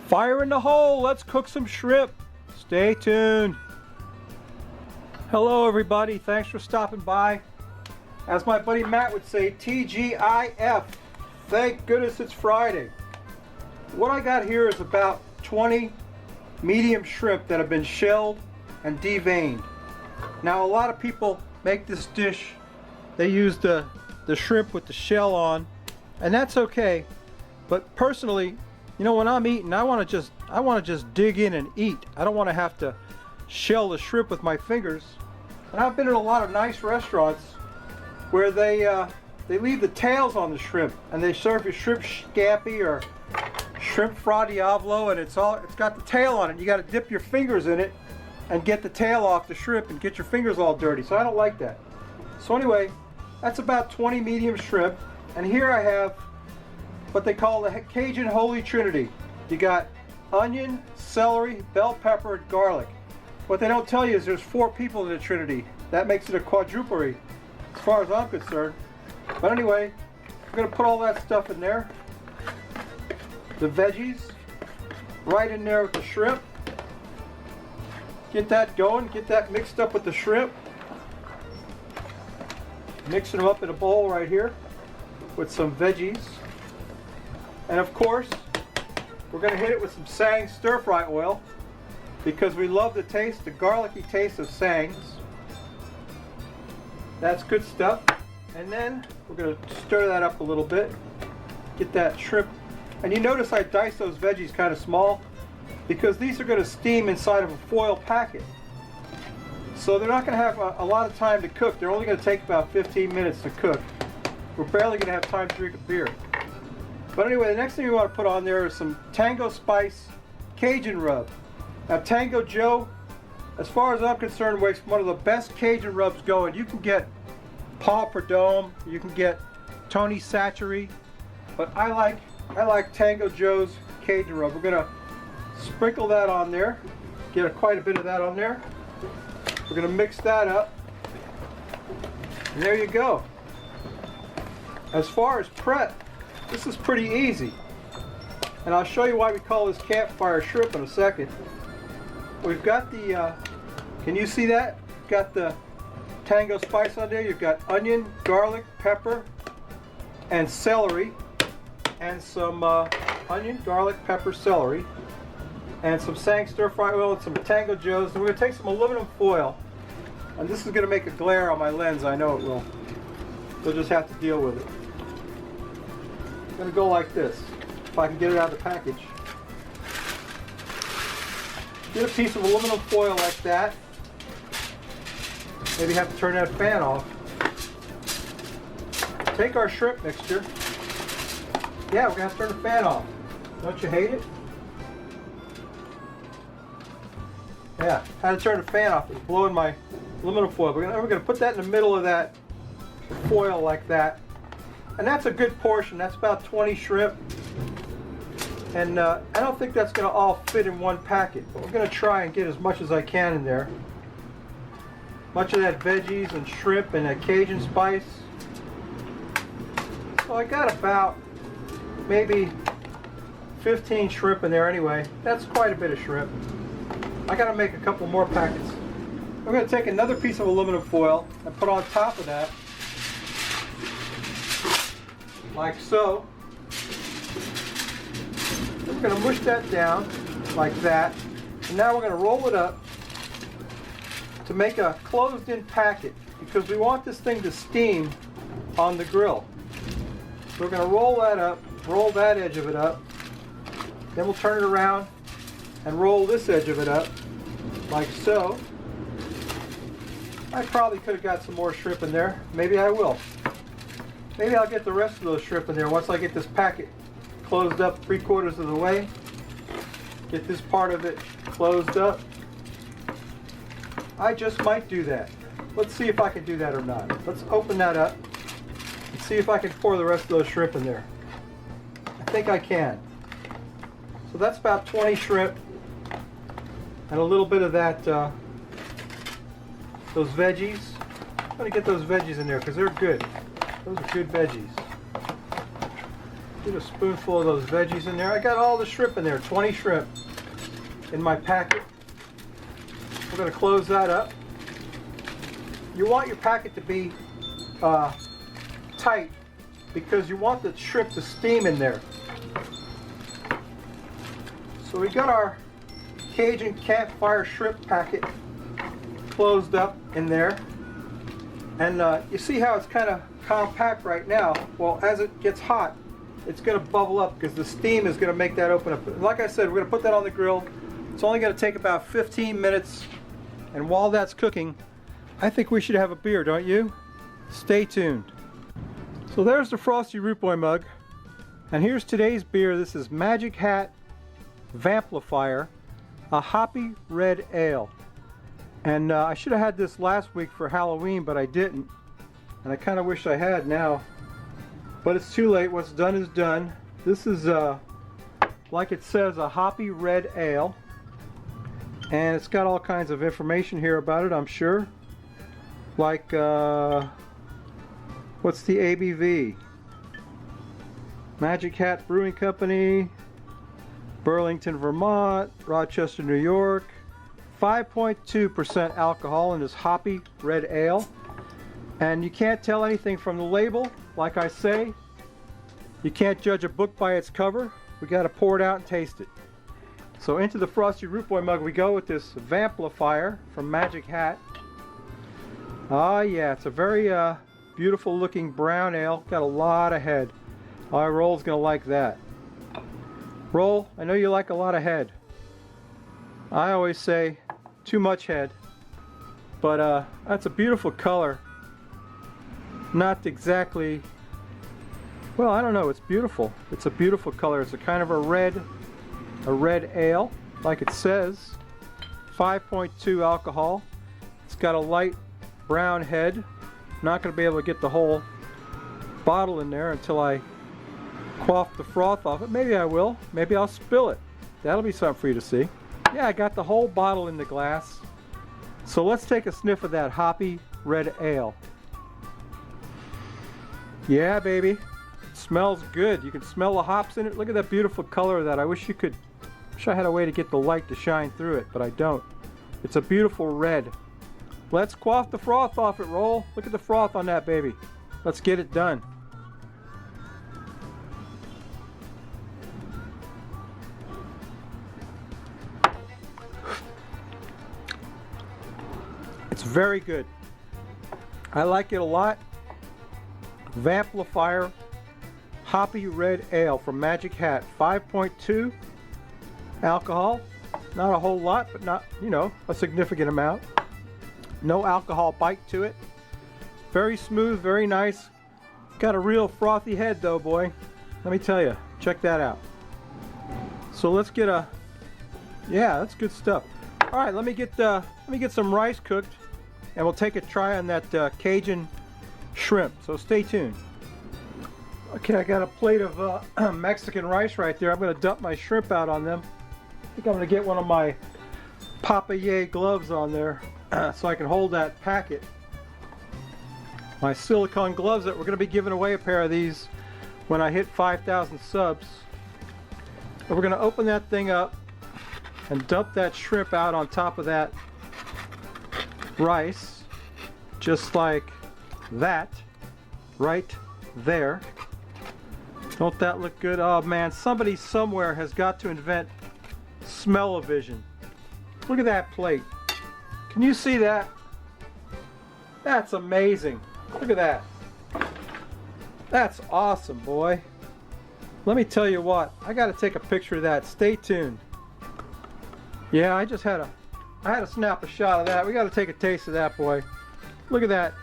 Fire in the hole, let's cook some shrimp. Stay tuned. Hello everybody, thanks for stopping by. As my buddy Matt would say, TGIF. Thank goodness it's Friday. What I got here is about 20 medium shrimp that have been shelled and deveined. Now a lot of people make this dish, they use the shrimp with the shell on, and that's okay. But personally, you know, when I'm eating, I want to just dig in and eat. I don't want to have to shell the shrimp with my fingers. And I've been in a lot of nice restaurants where they leave the tails on the shrimp, and they serve you shrimp scampi or shrimp fra diavolo, and it's got the tail on it. You got to dip your fingers in it and get the tail off the shrimp and get your fingers all dirty. So I don't like that. So anyway, that's about 20 medium shrimp, and here I have what they call the Cajun Holy Trinity. You got onion, celery, bell pepper, and garlic. What they don't tell you is there's 4 people in the Trinity. That makes it a quadruple as far as I'm concerned. But anyway, I'm going to put all that stuff in there. The veggies right in there with the shrimp. Get that going, get that mixed up with the shrimp. Mixing them up in a bowl right here with some veggies. And of course, we're going to hit it with some Tsangs stir-fry oil because we love the taste, the garlicky taste of Tsangs. That's good stuff. And then we're going to stir that up a little bit. Get that shrimp. And you notice I diced those veggies kind of small because these are going to steam inside of a foil packet. So they're not going to have a lot of time to cook. They're only going to take about 15 minutes to cook. We're barely going to have time to drink a beer. But anyway, the next thing we want to put on there is some Tango spice Cajun rub. Now Tango Joe, as far as I'm concerned, makes one of the best Cajun rubs going. You can get Paul Prudhomme, you can get Tony Chachere, but I like Tango Joe's Cajun rub. We're going to sprinkle that on there, get quite a bit of that on there. We're going to mix that up, and there you go. As far as prep, this is pretty easy, and I'll show you why we call this campfire shrimp in a second. We've got the, can you see that? Got the Tango spice on there. You've got onion, garlic, pepper, and celery, and some onion, garlic, pepper, celery, and some Tsangs stir-fry oil and some Tango Joe's. And we're going to take some aluminum foil, and this is going to make a glare on my lens. I know it will. You'll just have to deal with it. I'm going to go like this, if I can get it out of the package. Get a piece of aluminum foil like that. Maybe have to turn that fan off. Take our shrimp mixture. Yeah, we're going to have to turn the fan off. Don't you hate it? Yeah, had to turn the fan off. It's blowing my aluminum foil. We're going to put that in the middle of that foil like that. And that's a good portion. That's about 20 shrimp. And I don't think that's going to all fit in one packet, but we're going to try and get as much as I can in there. Much of that veggies and shrimp and that Cajun spice. So I got about maybe 15 shrimp in there anyway. That's quite a bit of shrimp. I got to make a couple more packets. We're going to take another piece of aluminum foil and put on top of that, like so. We're going to mush that down like that, and now we're going to roll it up to make a closed-in packet because we want this thing to steam on the grill. So we're going to roll that up, roll that edge of it up, then we'll turn it around and roll this edge of it up like so. I probably could have got some more shrimp in there. Maybe I will. Maybe I'll get the rest of those shrimp in there once I get this packet closed up 3/4 of the way. Get this part of it closed up. I just might do that. Let's see if I can do that or not. Let's open that up and see if I can pour the rest of those shrimp in there. I think I can. So that's about 20 shrimp and a little bit of that, those veggies. I'm going to get those veggies in there because they're good. Those are good veggies. Get a spoonful of those veggies in there. I got all the shrimp in there, 20 shrimp in my packet. We're going to close that up. You want your packet to be tight because you want the shrimp to steam in there. So we got our Cajun Campfire shrimp packet closed up in there. And you see how it's kind of compact right now? Well, as it gets hot, it's going to bubble up because the steam is going to make that open up. Like I said, we're going to put that on the grill. It's only going to take about 15 minutes. And while that's cooking, I think we should have a beer, don't you? Stay tuned. So there's the Frosty Root Boy mug. And here's today's beer. This is Magic Hat Vamplifier, a hoppy red ale. And I should have had this last week for Halloween, but I didn't. And I kind of wish I had now. But it's too late. What's done is done. This is, like it says, a hoppy red ale. And it's got all kinds of information here about it, I'm sure. Like, what's the ABV? Magic Hat Brewing Company, Burlington, Vermont, Rochester, New York. 5.2% alcohol in this hoppy red ale. And you can't tell anything from the label. Like I say, you can't judge a book by its cover. We got to pour it out and taste it. So into the Frosty Root Boy mug we go with this Vamplifier from Magic Hat. Ah, yeah, it's a very beautiful looking brown ale. Got a lot of head. Roll's gonna like that. Roll, I know you like a lot of head. I always say too much head, but that's a beautiful color. Not exactly, well, I don't know, it's beautiful. It's a beautiful color. It's a kind of a red ale, like it says. 5.2 alcohol. It's got a light brown head. Not going to be able to get the whole bottle in there until I quaff the froth off it. Maybe I will. Maybe I'll spill it. That'll be something for you to see. Yeah, I got the whole bottle in the glass. So let's take a sniff of that hoppy red ale. Yeah, baby. It smells good. You can smell the hops in it. Look at that beautiful color of that. I wish I had a way to get the light to shine through it, but I don't. It's a beautiful red. Let's quaff the froth off it, Roll. Look at the froth on that baby. Let's get it done. It's very good. I like it a lot. Vamplifier Hoppy Red Ale from Magic Hat. 5.2 alcohol. Not a whole lot, but not, you know, a significant amount. No alcohol bite to it. Very smooth, very nice. Got a real frothy head though, boy. Let me tell you. Check that out. So let's get a, yeah, that's good stuff. All right, let me get some rice cooked, and we'll take a try on that Cajun shrimp. So stay tuned. Okay, I got a plate of Mexican rice right there. I'm going to dump my shrimp out on them. I think I'm going to get one of my Papaye gloves on there so I can hold that packet. My silicone gloves that we're going to be giving away a pair of these when I hit 5,000 subs. And we're going to open that thing up and dump that shrimp out on top of that rice, just like that, right there. Don't that look good? Oh man, somebody somewhere has got to invent smell-o-vision. Look at that plate. Can you see that? That's amazing. Look at that. That's awesome, boy. Let me tell you what, I got to take a picture of that. Stay tuned. Yeah, I had to snap a shot of that. We got to take a taste of that, boy. Look at that.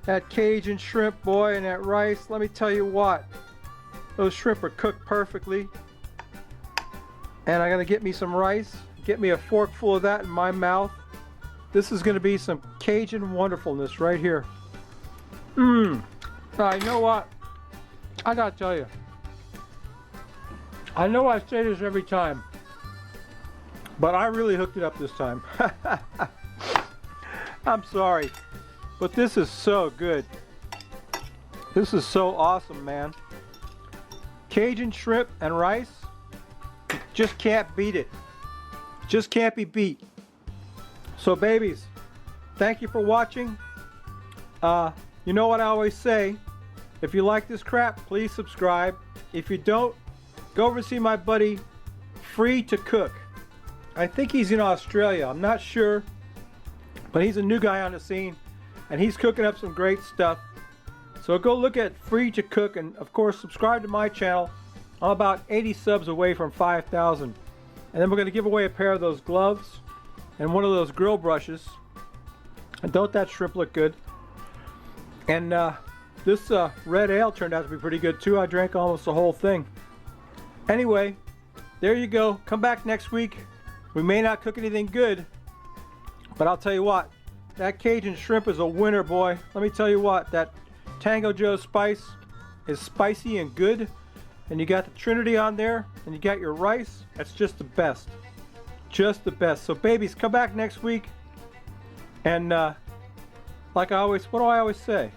That Cajun shrimp, boy, and that rice. Let me tell you what. Those shrimp are cooked perfectly. And I'm going to get me some rice. Get me a fork full of that in my mouth. This is going to be some Cajun wonderfulness right here. You know what? I got to tell you. I know I say this every time, but I really hooked it up this time. I'm sorry, but this is so good. This is so awesome, man. Cajun shrimp and rice, just can't beat it. Just can't be beat. So babies, thank you for watching. You know what I always say, if you like this crap, please subscribe. If you don't, go over and see my buddy Free to Cook. I think he's in Australia, I'm not sure, but he's a new guy on the scene and he's cooking up some great stuff. So go look at Free to Cook, and of course subscribe to my channel. I'm about 80 subs away from 5,000. And then we're going to give away a pair of those gloves and one of those grill brushes. And don't that shrimp look good? And this red ale turned out to be pretty good too. I drank almost the whole thing. Anyway, there you go. Come back next week. We may not cook anything good, but I'll tell you what, that Cajun shrimp is a winner, boy. Let me tell you what, that Tango Joe spice is spicy and good. And you got the Trinity on there, and you got your rice. That's just the best. Just the best. So babies, come back next week. And like I always, what do I always say?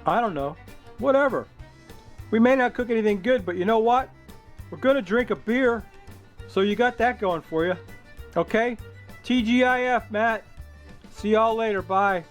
I don't know. Whatever. We may not cook anything good, but you know what? We're gonna drink a beer. So you got that going for you. Okay? TGIF, Matt. See y'all later. Bye.